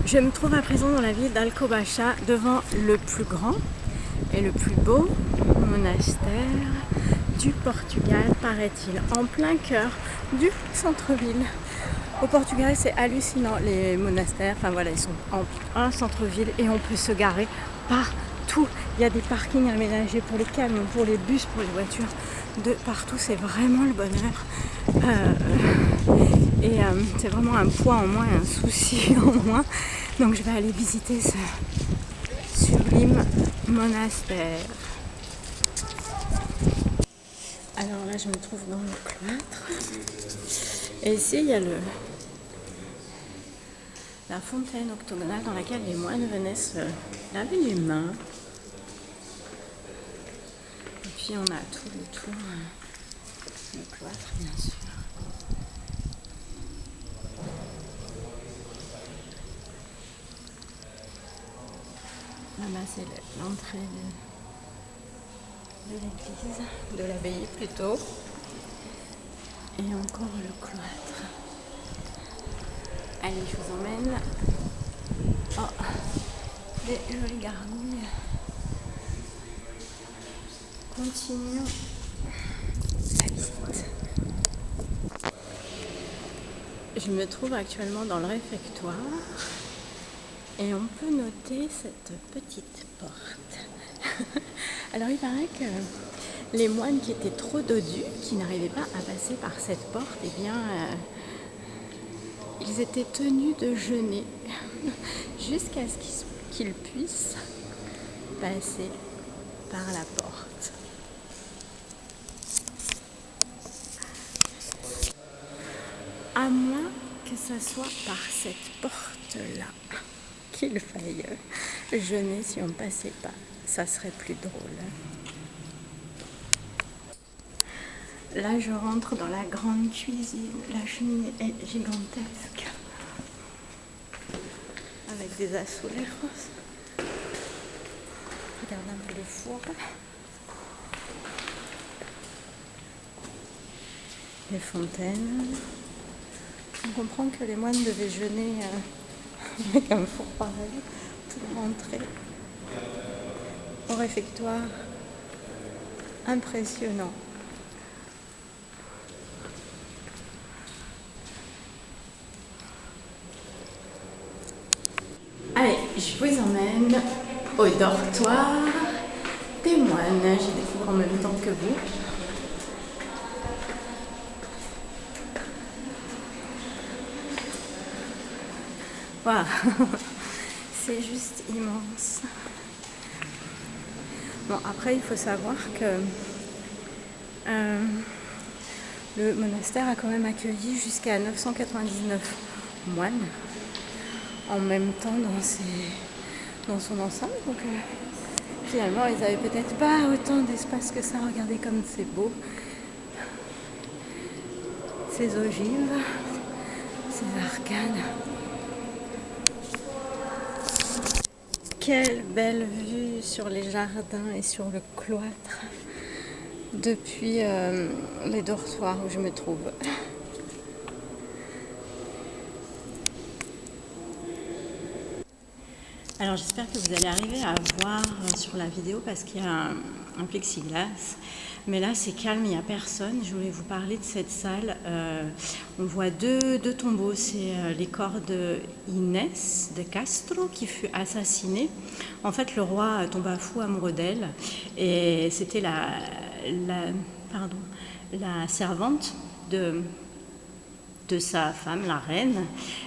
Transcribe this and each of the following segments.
Je me trouve à présent dans la ville d'Alcobaça, devant le plus grand et le plus beau monastère du Portugal, paraît-il, en plein cœur du centre-ville. Au Portugal, c'est hallucinant, les monastères, enfin voilà, ils sont en un centre-ville et on peut se garer partout. Il y a des parkings aménagés pour les camions, pour les bus, pour les voitures, de partout, c'est vraiment le bonheur. C'est vraiment un poids en moins, un souci en moins. Donc je vais aller visiter ce sublime monastère. Alors là, je me trouve dans le cloître. Et ici, il y a la fontaine octogonale dans laquelle les moines venaient se laver les mains. Et puis on a tout autour le cloître, bien sûr. Là-bas, c'est l'entrée de l'église, de l'abbaye plutôt. Et encore le cloître. Allez, je vous emmène. Oh, des jolies gargouilles. Continuons la visite. Je me trouve actuellement dans le réfectoire. Et on peut noter cette petite porte. Alors il paraît que les moines qui étaient trop dodus, qui n'arrivaient pas à passer par cette porte, eh bien, ils étaient tenus de jeûner jusqu'à ce qu'ils puissent passer par la porte. À moins que ça soit par cette porte-là qu'il faille jeûner si on ne passait pas. Ça serait plus drôle. Là, je rentre dans la grande cuisine. La cheminée est gigantesque. Avec des azulejos. Regarde un peu le four. Les fontaines. On comprend que les moines devaient jeûner avec un four pareil pour rentrer au réfectoire. Impressionnant. Allez, je vous emmène au dortoir des moines. J'y découvre en même temps que vous. Waouh, c'est juste immense. Bon, après, il faut savoir que le monastère a quand même accueilli jusqu'à 999 moines en même temps dans son ensemble. Donc finalement, ils n'avaient peut-être pas autant d'espace que ça. Regardez comme c'est beau. Ces ogives, ces arcades. Quelle belle vue sur les jardins et sur le cloître depuis les dortoirs où je me trouve. Alors j'espère que vous allez arriver à voir sur la vidéo parce qu'il y a un plexiglas. Mais là c'est calme, il n'y a personne. Je voulais vous parler de cette salle. On voit deux tombeaux. C'est les corps de Inès de Castro qui fut assassinée. En fait le roi tomba fou amoureux d'elle. Et c'était la servante de sa femme, la reine.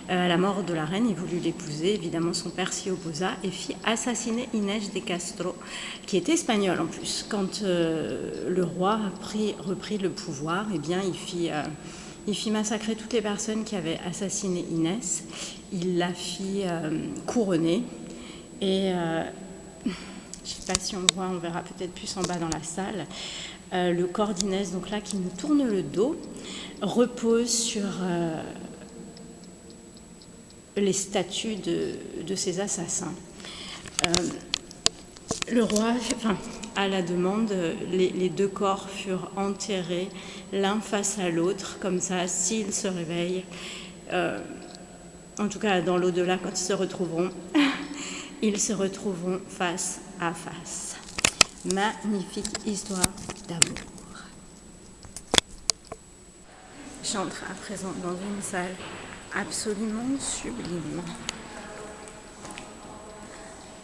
À la mort de la reine, il voulut l'épouser. Évidemment, son père s'y opposa et fit assassiner Inés de Castro, qui était espagnole en plus. Quand le roi reprit le pouvoir, eh bien, il fit massacrer toutes les personnes qui avaient assassiné Inès. Il la fit couronner. Et je ne sais pas si on voit, on verra peut-être plus en bas dans la salle. Le corps d'Inès, donc là, qui nous tourne le dos, repose sur les statues de ces assassins. Le roi, à la demande, les deux corps furent enterrés l'un face à l'autre, comme ça, s'il se réveille, en tout cas dans l'au-delà, quand ils se retrouveront face à face. Magnifique histoire d'amour. J'entre à présent dans une salle absolument sublime.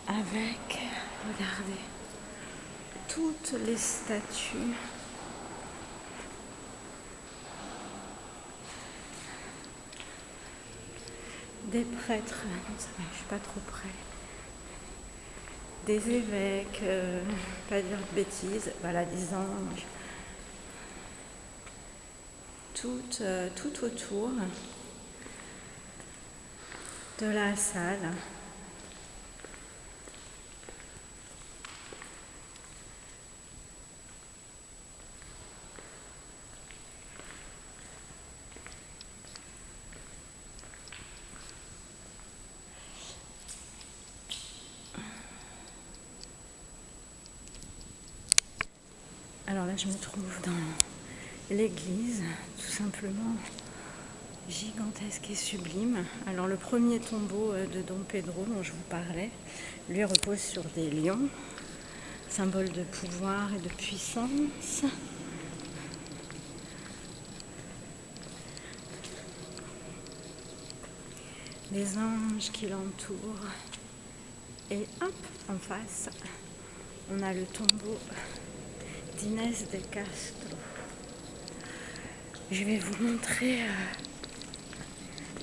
Avec, regardez, toutes les statues des prêtres, non, ça va, je suis pas trop près, des évêques, pas dire de bêtises, voilà, des anges, tout autour de la salle. Alors là, je me trouve dans l'église, tout simplement gigantesque et sublime. Alors le premier tombeau de Dom Pedro dont je vous parlais, lui repose sur des lions, symbole de pouvoir et de puissance. Les anges qui l'entourent. Et hop, en face, on a le tombeau d'Inès de Castro. Je vais vous montrer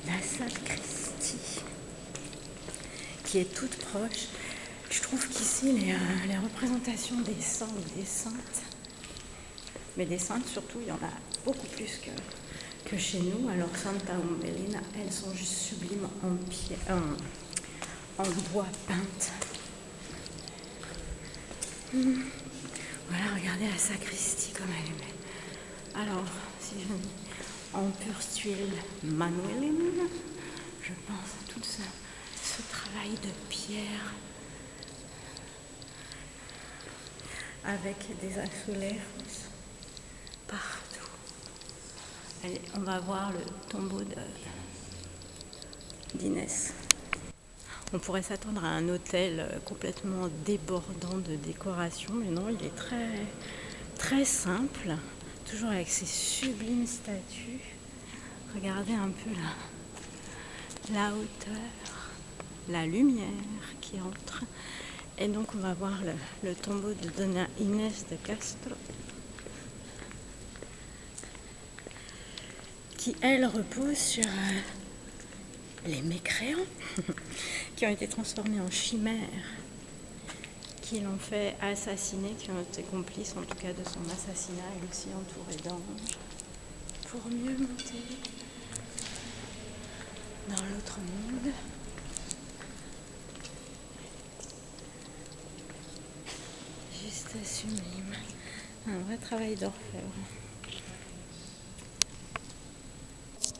la sacristie qui est toute proche. Je trouve qu'ici les représentations des saints ou des saintes, mais des saintes surtout, il y en a beaucoup plus que chez nous. Alors Santa Umbelina, elles sont juste sublimes en bois peinte. Voilà, regardez la sacristie comme elle est belle. Alors, si je dis en pure tuile manueline, je pense à tout ce travail de pierre avec des azulejos partout. Allez, on va voir le tombeau d'Inès. On pourrait s'attendre à un hôtel complètement débordant de décoration, mais non, il est très, très simple, toujours avec ses sublimes statues. Regardez un peu la hauteur, la lumière qui entre. Et donc on va voir le tombeau de Dona Inés de Castro, qui elle repose sur les mécréants qui ont été transformés en chimères, qui l'ont fait assassiner, qui ont été complices en tout cas de son assassinat, et aussi entouré d'anges, pour mieux monter dans l'autre monde. Juste sublime, un vrai travail d'orfèvre.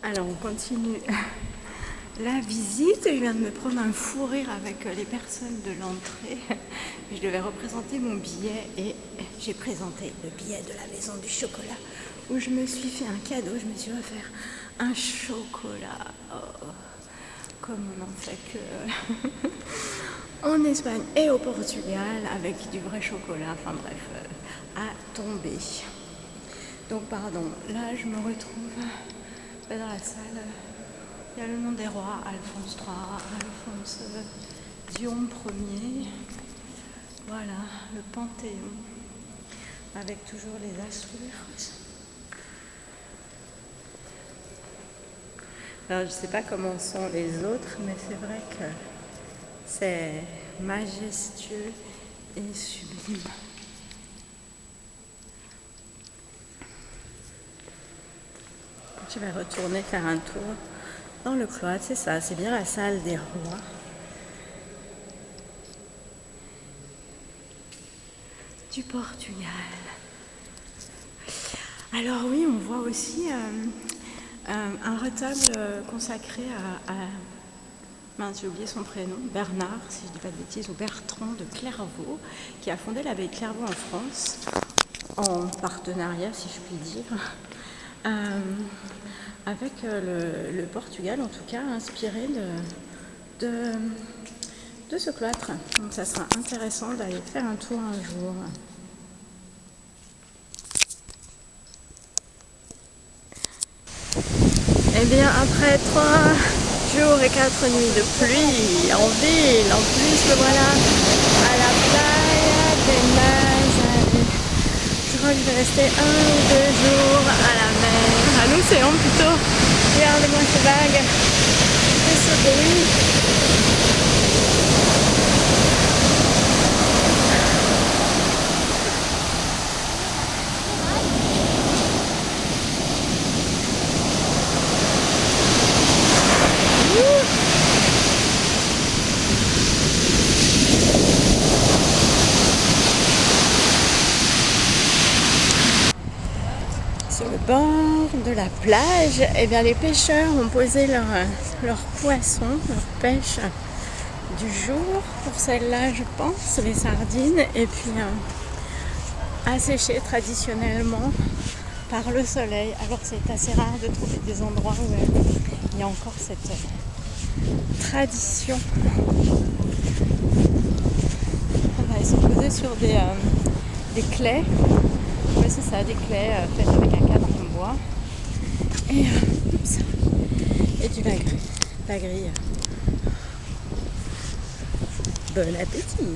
Alors on continue la visite. Je viens de me prendre un fou rire avec les personnes de l'entrée. Je devais représenter mon billet et j'ai présenté le billet de la maison du chocolat où je me suis fait un cadeau. Je me suis offert un chocolat, comme on n'en fait que en Espagne et au Portugal, avec du vrai chocolat. Enfin bref, à tomber. Donc pardon, là je me retrouve dans la salle. Il y a le nom des rois, Alphonse III, Alphonse Dion Ier. Voilà, le Panthéon, avec toujours les azulejos. Alors, je ne sais pas comment sont les autres, mais c'est vrai que c'est majestueux et sublime. Je vais retourner faire un tour dans le cloître, c'est ça, c'est bien la salle des rois. Du Portugal. Alors oui, on voit aussi un retable consacré à mince, j'ai oublié son prénom, Bernard, si je ne dis pas de bêtises, ou Bertrand de Clairvaux, qui a fondé l'abbaye de Clairvaux en France, en partenariat, si je puis dire, avec le Portugal, en tout cas, inspiré de ce cloître. Donc ça sera intéressant d'aller faire un tour un jour. Eh bien, après 3 jours et 4 nuits de pluie en ville, en plus le voilà à la playa des Nazaré. Je crois que je vais rester 1 ou 2 jours à la mer, à l'océan plutôt. Regardez-moi ces vagues et ce bruit. Sur le bord de la plage, eh bien, les pêcheurs ont posé leurs poissons, leur pêche du jour. Pour celle-là, je pense, les sardines, et puis asséchées traditionnellement par le soleil. Alors c'est assez rare de trouver des endroits où il y a encore cette tradition. Voilà, ils sont posés sur des claies. Oui, c'est ça, des claies faites avec un cadre en bois et du bagris. Bon appétit!